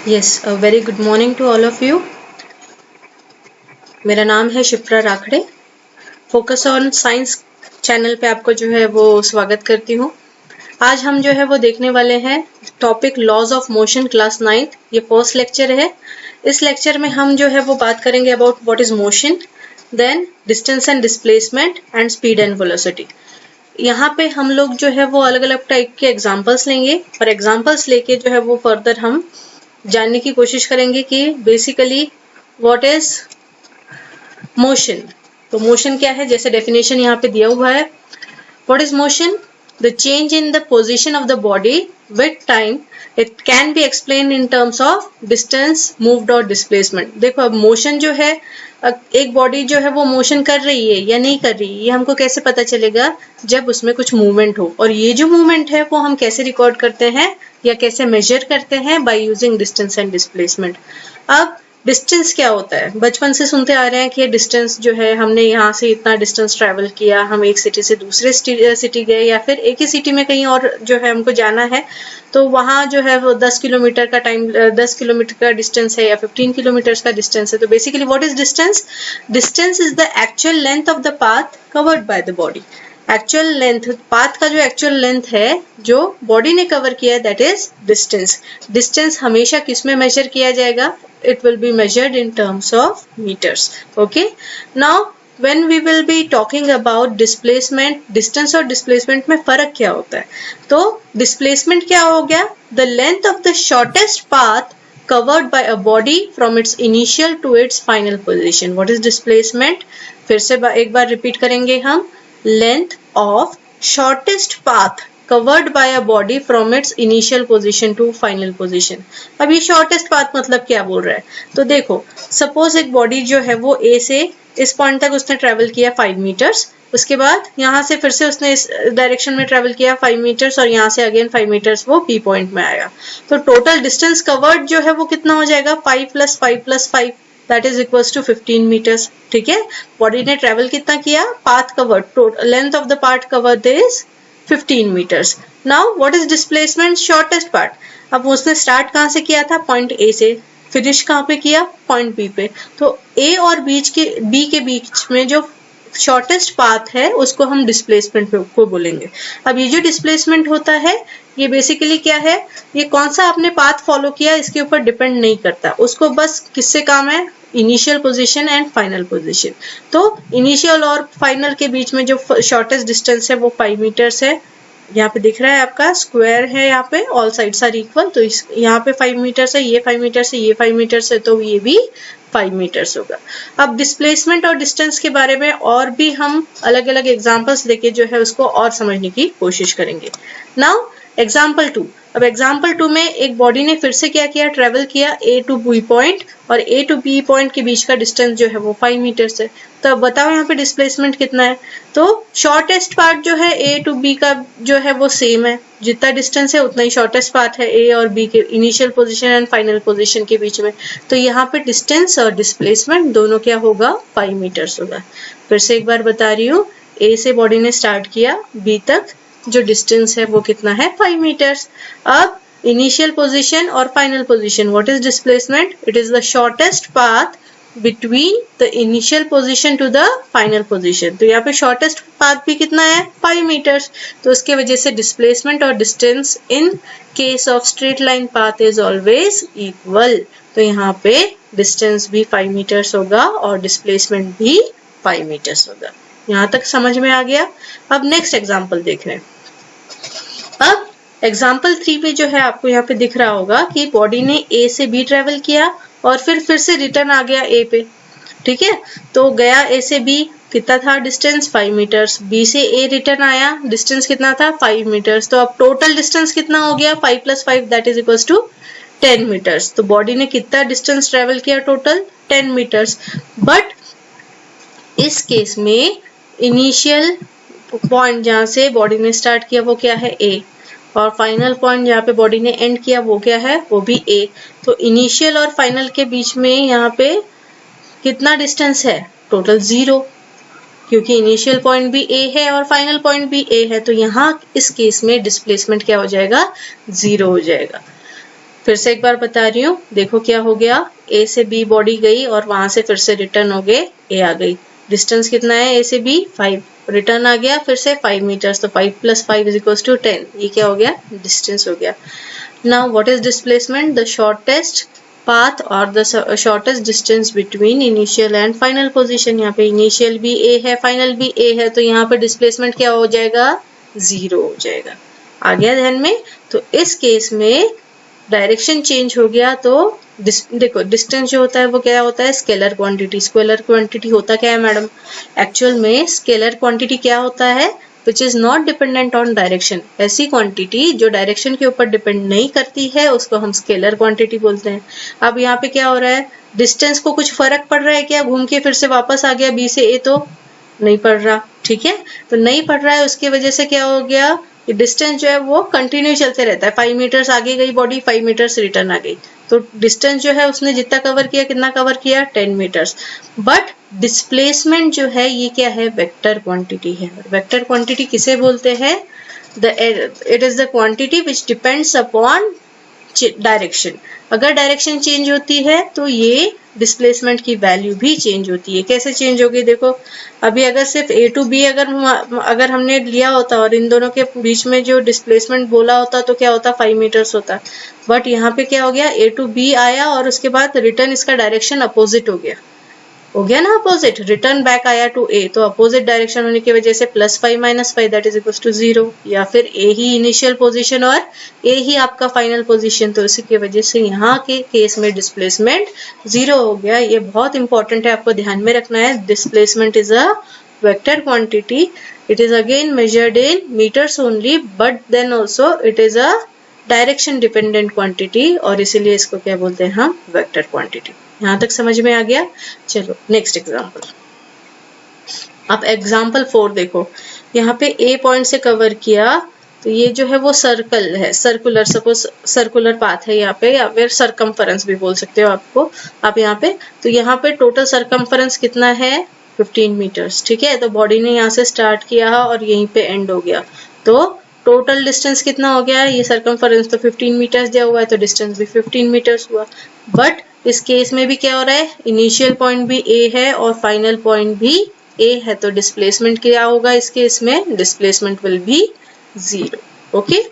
Yes, very good morning to all of you. मेरा नाम है Shipra Rakhade. Focus on science channel पे आपको जो है वो स्वागत करती हूँ। आज हम जो है वो देखने वाले हैं topic laws of motion class 9th। ये फर्स्ट लेक्चर है। इस लेक्चर में हम जो है वो बात करेंगे about what is motion, then distance and displacement and speed and velocity. यहाँ पे हम लोग जो है वो अलग अलग टाइप के एग्जाम्पल्स लेंगे और एग्जाम्पल्स लेके जो है वो फर्दर हम जानने की कोशिश करेंगे कि बेसिकली व्हाट इज मोशन। तो मोशन क्या है, जैसे डेफिनेशन यहाँ पे दिया हुआ है। What is motion? The change in the position of the body with time. It can be explain in terms of distance moved और डिस्प्लेसमेंट। देखो अब मोशन जो है, एक बॉडी जो है वो मोशन कर रही है या नहीं कर रही है, ये हमको कैसे पता चलेगा? जब उसमें कुछ मूवमेंट हो। और ये जो मूवमेंट है वो हम कैसे रिकॉर्ड करते हैं या कैसे मेजर करते हैं? By using distance and displacement. अब डिस्टेंस क्या होता है? बचपन से सुनते आ रहे हैं कि डिस्टेंस जो है, हमने यहाँ से इतना डिस्टेंस ट्रैवल किया, हम एक सिटी से दूसरे सिटी गए या फिर एक ही सिटी में कहीं और जो है हमको जाना है, तो वहाँ जो है वो 10 किलोमीटर का टाइम 10 किलोमीटर का डिस्टेंस है या 15 किलोमीटर का डिस्टेंस है। तो basically what is distance? Distance is the actual length of the path covered by the body. Actual length, path का जो एक्चुअल लेंथ है जो बॉडी ने कवर किया है, दैट इज डिस्टेंस। डिस्टेंस हमेशा किस में मेजर किया जाएगा? It will be measured in terms of meters. Okay. Now, when we will be talking about displacement, distance और displacement में फर्क क्या होता है? तो displacement क्या हो गया? The length of the shortest path covered by a body from its initial to its final position. What is displacement? फिर से एक बार repeat करेंगे हम। Length of shortest path covered by a body from its initial position to final position. अब ये shortest path मतलब क्या बोल रहा है? तो देखो, suppose एक body जो है वो A से इस point तक उसने travel किया 5 meters, उसके बाद यहाँ से फिर से उसने इस डायरेक्शन में ट्रेवल किया 5 मीटर्स और यहाँ से अगेन 5 मीटर्स वो P पॉइंट में आया। तो टोटल डिस्टेंस कवर्ड जो है वो कितना हो जाएगा? 5 + 5 + 5 that is equals to 15 meters. ठीक है, बॉडी ने ट्रेवल कितना किया? Path covered, total length of the path covered is 15 meters. Now what is displacement? Shortest part. अब उसने स्टार्ट कहाँ से किया था? पॉइंट A से। फिनिश कहाँ पे किया? पॉइंट B पे। तो A और B के बीच में जो शॉर्टेस्ट पाथ है उसको हम डिस्प्लेसमेंट को बोलेंगे। अब ये जो डिस्प्लेसमेंट होता है ये बेसिकली क्या है? ये कौन सा आपने पाथ फॉलो किया इसके ऊपर डिपेंड नहीं करता, उसको बस किससे काम है? Initial position and final position. तो इनिशियल और फाइनल के बीच में जो शॉर्टेस्ट डिस्टेंस है वो 5 मीटर्स है। यहाँ पे दिख रहा है आपका स्क्वायर है, यहाँ पे ऑल साइड्स आर इक्वल, तो यहाँ पे 5 मीटर्स है, ये 5 मीटर्स है, ये 5 मीटर्स है, तो ये भी 5 मीटर्स होगा। अब डिस्प्लेसमेंट और डिस्टेंस के बारे में और भी हम अलग अलग एग्जांपल्स लेके जो है उसको और समझने की कोशिश करेंगे। Now example 2। अब एग्जाम्पल 2 में एक बॉडी ने फिर से क्या किया? ट्रेवल किया A to B पॉइंट, और A to B पॉइंट के बीच का डिस्टेंस जो है वो 5 मीटर्स है। तो अब बताओ यहाँ पे डिस्प्लेसमेंट कितना है? तो शॉर्टेस्ट पार्ट जो है A to B का जो है वो सेम है, जितना डिस्टेंस है उतना ही शॉर्टेस्ट पार्ट है A और B के initial position and final position के बीच में। तो यहाँ पे डिस्टेंस और डिस्प्लेसमेंट दोनों क्या होगा? 5 मीटर्स होगा। फिर से एक बार बता रही हूँ, A से बॉडी ने स्टार्ट किया, B तक जो डिस्टेंस है वो कितना है? 5 मीटर्स। अब इनिशियल पोजीशन और final position, what is displacement? It is the shortest path between the initial position to the final position. तो यहाँ पे शॉर्टेस्ट पाथ भी कितना है? 5 मीटर्स। तो उसके वजह से डिस्प्लेसमेंट और distance in case of straight line path is always equal. तो यहाँ पे डिस्टेंस भी 5 मीटर्स होगा और डिस्प्लेसमेंट भी 5 मीटर्स होगा। यहाँ तक समझ में आ गया? अब नेक्स्ट एग्जाम्पल देख रहे हैं। अब एग्जाम्पल 3 में जो है आपको यहाँ पे दिख रहा होगा कि बॉडी ने A से B ट्रेवल किया और फिर से रिटर्न आ गया A पे। ठीक है, तो गया A से B, कितना था डिस्टेंस? 5 मीटर्स। B से A रिटर्न आया, डिस्टेंस कितना था? 5 मीटर्स। तो अब टोटल डिस्टेंस कितना हो गया? 5 + 5 that is equals to 10 meters. तो बॉडी ने कितना डिस्टेंस ट्रेवल किया? Total 10 meters. बट इस केस में इनिशियल पॉइंट जहां से बॉडी ने स्टार्ट किया वो क्या है? A, और फाइनल पॉइंट जहाँ पे बॉडी ने एंड किया वो क्या है? वो भी A। तो इनिशियल और फाइनल के बीच में यहाँ पे कितना डिस्टेंस है? टोटल 0, क्योंकि इनिशियल पॉइंट भी A है और फाइनल पॉइंट भी A है। तो यहाँ इस केस में डिस्प्लेसमेंट क्या हो जाएगा? 0 हो जाएगा। फिर से एक बार बता रही हूँ, देखो क्या हो गया, ए से बी बॉडी गई और वहां से फिर से रिटर्न हो गए, ए आ गई। डिस्टेंस कितना है ए से बी 5, रिटर्न आ गया फिर से 5 मीटर्स, तो 5 + 5 = 10, ये क्या हो गया, डिस्टेंस हो गया। Now what is displacement, the shortest path और the shortest distance between initial and final position. यहाँ पे इनिशियल भी ए है, फाइनल भी ए है, तो यहाँ पे डिस्प्लेसमेंट क्या हो जाएगा, 0 हो जाएगा। आ गया ध्यान में। तो इस केस में डायरेक्शन चेंज हो गया, तो देखो डिस्टेंस जो होता है वो क्या होता है, स्केलर क्वांटिटी। स्केलर क्वांटिटी होता क्या है मैडम, एक्चुअल में स्केलर क्वांटिटी क्या होता है, which is not dependent on direction. ऐसी क्वांटिटी जो डायरेक्शन के ऊपर डिपेंड नहीं करती है उसको हम स्केलर क्वांटिटी बोलते हैं। अब यहाँ पे क्या हो रहा है, डिस्टेंस को कुछ फर्क पड़ रहा है क्या, घूम के फिर से वापस आ गया बी से ए, तो नहीं पड़ रहा, ठीक है। तो नहीं पड़ रहा है, उसकी वजह से क्या हो गया, डिस्टेंस जो है वो कंटिन्यू चलते रहता है। 5 मीटर्स आगे गई बॉडी, 5 मीटर्स रिटर्न आ गई, तो डिस्टेंस जो है उसने जितना कवर किया, कितना कवर किया, 10 मीटर्स। बट डिस्प्लेसमेंट जो है ये क्या है, वेक्टर क्वांटिटी है। वेक्टर क्वांटिटी किसे बोलते हैं, it is the quantity which depends upon direction. अगर डायरेक्शन चेंज होती है तो ये डिस्प्लेसमेंट की वैल्यू भी चेंज होती है। कैसे चेंज होगी, देखो अभी अगर सिर्फ ए टू बी अगर हमने लिया होता और इन दोनों के बीच में जो डिस्प्लेसमेंट बोला होता तो क्या होता, 5 मीटर्स होता। बट यहाँ पे क्या हो गया, ए टू बी आया और उसके बाद रिटर्न इसका डायरेक्शन अपोजिट हो गया ना, अपोजिट, रिटर्न बैक आया टू ए, तो अपोजिट डायरेक्शन होने की वजह से +5 - 5 दैट इज इक्वल टू 0, या फिर ए ही इनिशियल पोजीशन और ए ही आपका फाइनल पोजीशन, तो इसी की वजह से यहाँ के केस में डिस्प्लेसमेंट 0 हो गया। ये बहुत इंपॉर्टेंट है, आपको ध्यान में रखना है। Displacement is a vector quantity, it is again measured in meters only, but then also it is a direction dependent quantity, और इसीलिए इसको क्या बोलते हैं हम, वेक्टर क्वांटिटी। यहां तक समझ में आ गया। चलो नेक्स्ट एग्जांपल, आप एग्जांपल 4 देखो। यहाँ पे ए पॉइंट से कवर किया, तो ये जो है वो सर्कल है, सर्कुलर, सपोज सर्कुलर पाथ है यहाँ पे, या फिर सरकमफरेंस भी बोल सकते हो आप यहाँ पे। तो यहाँ पे टोटल सरकमफरेंस कितना है, 15 मीटर्स, ठीक है। तो बॉडी ने यहाँ से स्टार्ट किया और यहीं पे एंड हो गया, तो टोटल डिस्टेंस कितना हो गया, ये सरकमफरेंस तो 15 मीटर्स दिया हुआ है, तो डिस्टेंस भी 15 मीटर्स हुआ। बट इस केस में भी क्या हो रहा है, इनिशियल पॉइंट भी ए है और फाइनल पॉइंट भी ए है, तो डिस्प्लेसमेंट क्या होगा इस केस में, डिस्प्लेसमेंट विल बी 0। ओके,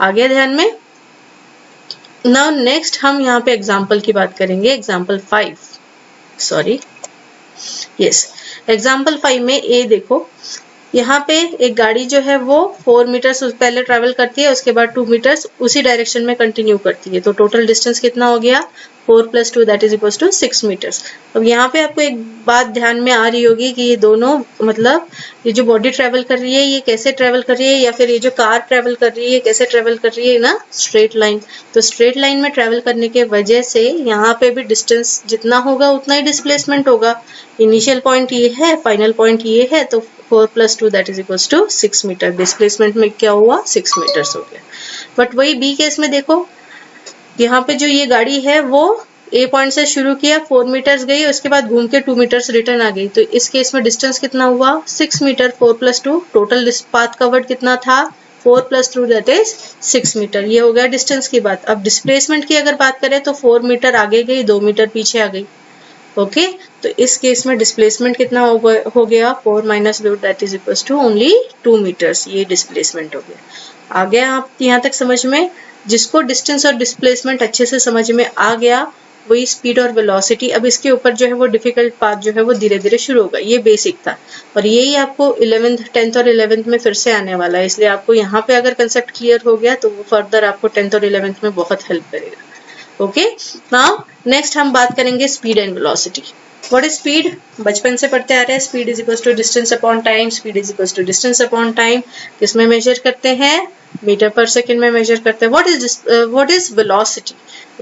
आ गया ध्यान में। नाउ नेक्स्ट हम यहाँ पे एग्जांपल की बात करेंगे, एग्जांपल 5, सॉरी यस, एग्जांपल 5 में ए देखो, यहाँ पे एक गाड़ी जो है वो 4 मीटर्स पहले ट्रेवल करती है, उसके बाद 2 मीटर्स उसी डायरेक्शन में कंटिन्यू करती है, तो टोटल डिस्टेंस कितना हो गया, 4 + 2 that is equal to 6 meters. अब यहाँ पे आपको एक बात ध्यान में आ रही होगी कि ये दोनों, मतलब ये जो बॉडी ट्रेवल कर रही है ये कैसे ट्रेवल कर रही है, या फिर ये जो कार ट्रेवल कर रही है कैसे ट्रेवल कर रही है ना, स्ट्रेट लाइन। तो स्ट्रेट लाइन में ट्रेवल करने के वजह से यहाँ पे भी डिस्टेंस जितना होगा उतना ही डिस्प्लेसमेंट होगा। इनिशियल पॉइंट ये है, फाइनल पॉइंट ये है, तो 4 + 2 that is equal to 6 meter. Displacement में क्या हुआ, 6 मीटर्स हो गया। बट वही बी केस में देखो, यहाँ पे जो ये गाड़ी है वो ए पॉइंट से शुरू किया, 4 मीटर्स गई, उसके बाद घूम के 2 मीटर्स रिटर्न आ गई, तो इस केस में डिस्टेंस कितना हुआ, 6 मीटर। 4 + 2 टोटल पाथ कवर्ड कितना था, 4 + 2 दैट इज 6 मीटर। ये हो गया डिस्टेंस की बात। अब डिस्प्लेसमेंट की अगर बात करें तो 4 मीटर आगे गई, 2 मीटर पीछे आ गई। ओके, तो इस केस में डिस्प्लेसमेंट कितना हो गया, 4 - 2 that is equal to only 2 meters. ये डिस्प्लेसमेंट हो गया। आ गया आप यहाँ तक समझ में। जिसको डिस्टेंस और डिस्प्लेसमेंट अच्छे से समझ में आ गया, वही स्पीड और वेलोसिटी। अब इसके ऊपर जो है वो डिफिकल्ट पार्ट जो है वो धीरे धीरे शुरू होगा। ये बेसिक था और यही आपको 11th 10th और 11th में फिर से आने वाला है, इसलिए आपको यहाँ पे अगर कंसेप्ट क्लियर हो गया तो वो फर्दर आपको 10th और 11th में बहुत हेल्प करेगा। ओके, नाउ नेक्स्ट हम बात करेंगे speed and velocity. What is speed, बचपन से पढ़ते आ रहे हैं, speed is equal to distance upon time. Speed is equal to distance upon time किसमें मेजर करते हैं, मीटर पर सेकंड में मेजर करते हैं। व्हाट इज वेलोसिटी,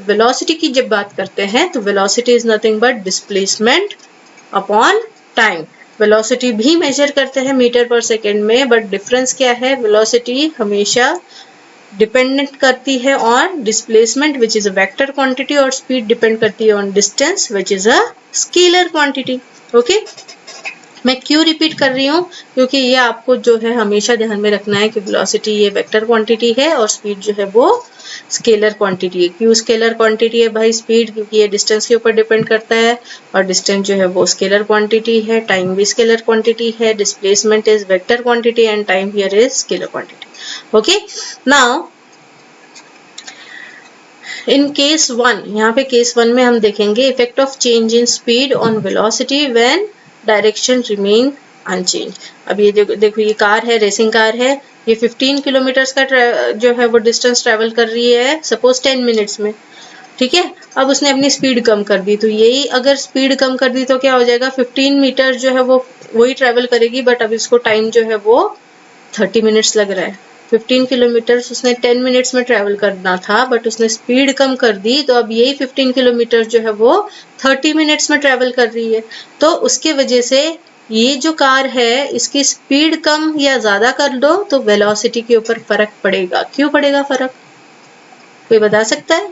वेलोसिटी की जब बात करते हैं तो velocity is nothing but displacement upon time. Velocity भी मेजर करते हैं मीटर पर सेकंड में, बट डिफरेंस क्या है, वेलोसिटी हमेशा डिपेंडेंट करती है on displacement which is a vector quantity, और स्पीड डिपेंड करती है on distance which is a scalar quantity. Okay, मैं क्यों रिपीट कर रही हूँ, क्योंकि ये आपको जो है हमेशा ध्यान में रखना है कि वेलोसिटी ये वेक्टर क्वांटिटी है और स्पीड जो है वो स्केलर क्वांटिटी है। क्यों स्केलर क्वांटिटी है भाई स्पीड, क्योंकि ये डिस्टेंस के ऊपर डिपेंड करता है और डिस्टेंस जो है वो स्केलर क्वांटिटी है, टाइम भी स्केलर क्वांटिटी है, displacement is vector quantity and time here is scalar quantity. Okay, now in case 1, यहाँ पे केस 1 में हम देखेंगे effect of change in speed on velocity when direction remain unchange. अब ये देखो ये कार है, रेसिंग कार है, ये 15 किलोमीटर का जो है वो डिस्टेंस ट्रेवल कर रही है सपोज 10 मिनट्स में, ठीक है। अब उसने अपनी स्पीड कम कर दी, तो यही अगर स्पीड कम कर दी तो क्या हो जाएगा, 15 मीटर जो है वो वही ट्रेवल करेगी, बट अब इसको टाइम जो है वो 30 मिनट्स लग रहा है। 15 किलोमीटर उसने 10 मिनट्स में ट्रेवल करना था, बट उसने स्पीड कम कर दी, तो अब यही 15 किलोमीटर जो है वो 30 मिनट्स में ट्रेवल कर रही है। तो उसके वजह से ये जो कार है इसकी स्पीड कम या ज्यादा कर दो तो वेलोसिटी के ऊपर फर्क पड़ेगा। क्यों पड़ेगा फर्क, कोई बता सकता है?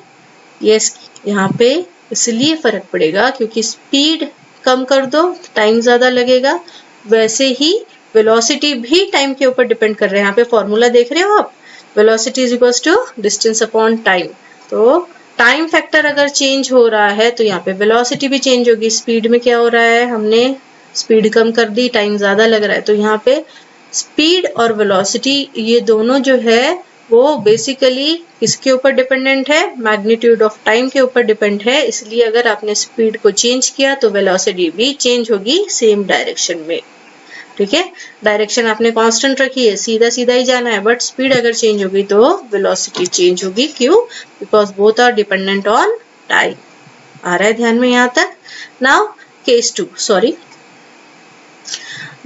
यस, यहाँ पे इसलिए फर्क पड़ेगा क्योंकि स्पीड कम कर दो टाइम ज्यादा लगेगा, वैसे ही वेलोसिटी भी टाइम के ऊपर डिपेंड कर रहे हैं। यहाँ पे फॉर्मूला देख रहे हो आप, velocity is equals to distance upon time. तो टाइम फैक्टर अगर चेंज हो रहा है तो यहाँ पे वेलोसिटी भी चेंज होगी। स्पीड में क्या हो रहा है, हमने स्पीड कम कर दी, टाइम ज्यादा लग रहा है, तो यहाँ पे स्पीड और वेलोसिटी ये दोनों जो है वो बेसिकली किसके ऊपर डिपेंडेंट है, मैग्नीट्यूड ऑफ टाइम के ऊपर डिपेंड है। इसलिए अगर आपने स्पीड को चेंज किया तो वेलोसिटी भी चेंज होगी सेम डायरेक्शन में, ठीक है। डायरेक्शन आपने कांस्टेंट रखी है, सीधा सीधा ही जाना है, बट स्पीड अगर चेंज होगी तो वेलोसिटी चेंज होगी। क्यों, because both are dependent on time. आ रहा है ध्यान में यहाँ तक? Now case 2, sorry,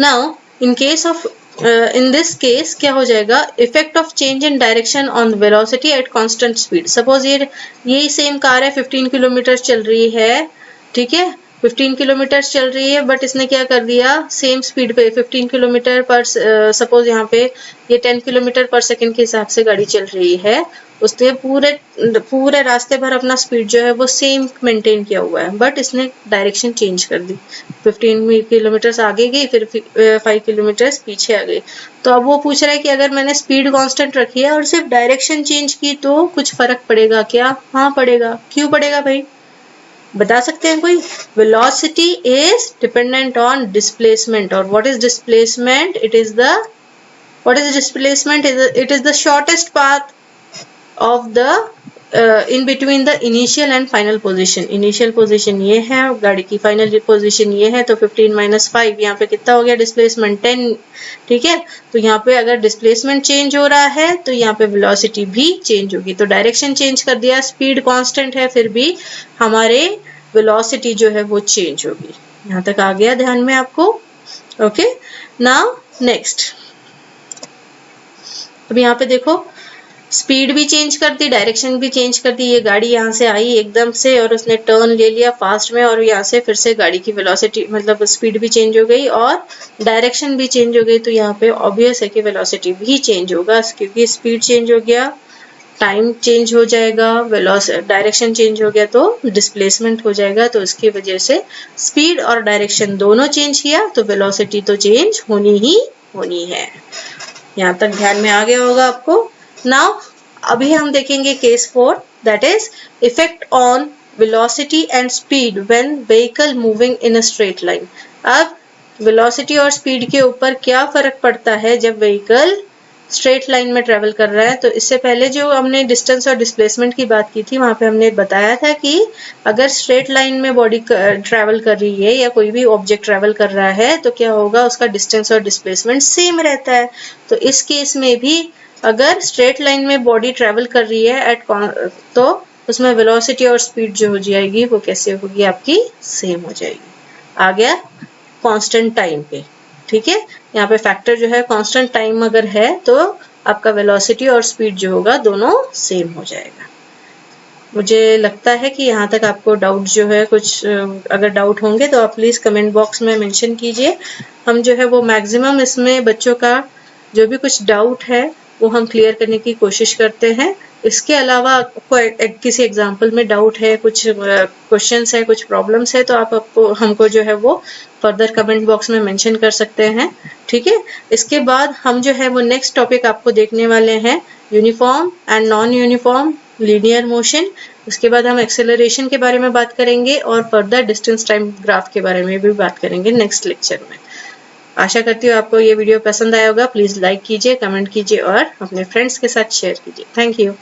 now in case of in this case क्या हो जाएगा, effect of change in direction on velocity at constant speed. Suppose ये सेम कार है, 15 किलोमीटर चल रही है, ठीक है, 15 किलोमीटर चल रही है, बट इसने क्या कर दिया, सेम स्पीड पे 15 किलोमीटर पर सपोज यहाँ पे ये 10 किलोमीटर पर सेकंड के हिसाब से गाड़ी चल रही है, उसने पूरे रास्ते भर अपना स्पीड जो है वो सेम मेंटेन किया हुआ है, बट इसने डायरेक्शन चेंज कर दी, 15 किलोमीटर आगे गई, फिर 5 किलोमीटर पीछे आ गई। तो अब वो पूछ रहा है कि अगर मैंने स्पीड कांस्टेंट रखी है और सिर्फ डायरेक्शन चेंज की तो कुछ फर्क पड़ेगा क्या? हाँ पड़ेगा। क्यों पड़ेगा भाई, बता सकते हैं कोई? Velocity is dependent on displacement, और what is displacement? It is the shortest path of the in between the initial and final position. Initial position ये है, गाड़ी की फाइनल पोजीशन ये है, तो 15 माइनस 5 यहाँ पे कितना हो गया डिस्प्लेसमेंट, 10, ठीक है। तो यहाँ पे अगर डिस्प्लेसमेंट चेंज हो रहा है तो यहाँ पे वेलोसिटी भी चेंज होगी। तो डायरेक्शन चेंज कर दिया, स्पीड कांस्टेंट है, फिर भी हमारे वेलोसिटी जो है वो चेंज होगी। यहाँ तक आ गया ध्यान में आपको? ओके, नाउ नेक्स्ट, अब यहाँ पे देखो स्पीड भी चेंज कर दी, डायरेक्शन भी चेंज कर दी। ये गाड़ी यहाँ से आई एकदम से और उसने टर्न ले लिया फास्ट में, और यहाँ से फिर से गाड़ी की वेलोसिटी मतलब स्पीड भी चेंज हो गई और डायरेक्शन भी चेंज हो गई। तो यहाँ पे ऑब्वियस है कि वेलोसिटी भी चेंज होगा, क्योंकि स्पीड चेंज हो गया, टाइम चेंज हो जाएगा, डायरेक्शन चेंज हो गया तो डिस्प्लेसमेंट हो जाएगा। तो इसकी वजह से स्पीड और डायरेक्शन दोनों चेंज किया तो वेलोसिटी तो चेंज होनी ही होनी है। यहाँ तक ध्यान में आ गया होगा आपको? नाउ अभी हम देखेंगे case 4, that is effect on velocity and speed when vehicle moving in a straight line. अब वेलोसिटी और स्पीड के ऊपर क्या फर्क पड़ता है जब व्हीकल स्ट्रेट लाइन में ट्रेवल कर रहा है? तो इससे पहले जो हमने डिस्टेंस और डिस्प्लेसमेंट की बात की थी, वहां पे हमने बताया था कि अगर स्ट्रेट लाइन में बॉडी ट्रेवल कर रही है या कोई भी ऑब्जेक्ट ट्रेवल कर रहा है तो क्या होगा, उसका डिस्टेंस और डिस्प्लेसमेंट सेम रहता है। तो इस केस में भी अगर स्ट्रेट लाइन में बॉडी ट्रेवल कर रही है तो उसमें वेलोसिटी और स्पीड जो हो जाएगी वो कैसे होगी, आपकी सेम हो जाएगी। आ गया कांस्टेंट टाइम पे, ठीक है। यहाँ पे फैक्टर जो है कांस्टेंट टाइम अगर है तो आपका वेलोसिटी और स्पीड जो होगा दोनों सेम हो जाएगा। मुझे लगता है कि यहाँ तक आपको डाउट जो है कुछ अगर डाउट होंगे तो आप प्लीज कमेंट बॉक्स में मेंशन कीजिए। हम जो है वो मैक्सिमम इसमें बच्चों का जो भी कुछ डाउट है वो हम क्लियर करने की कोशिश करते हैं। इसके अलावा आपको किसी एग्जाम्पल में डाउट है, कुछ क्वेश्चंस है, कुछ प्रॉब्लम्स है, तो आप हमको जो है वो फर्दर कमेंट बॉक्स में मेंशन कर सकते हैं। ठीक है, इसके बाद हम जो है वो नेक्स्ट टॉपिक आपको देखने वाले हैं uniform and non uniform linear motion. उसके बाद हम एक्सेलरेशन के बारे में बात करेंगे और फर्दर डिस्टेंस टाइम ग्राफ के बारे में भी बात करेंगे नेक्स्ट लेक्चर में। आशा करती हूँ आपको ये वीडियो पसंद आया होगा। प्लीज लाइक कीजिए, कमेंट कीजिए और अपने फ्रेंड्स के साथ शेयर कीजिए। Thank you.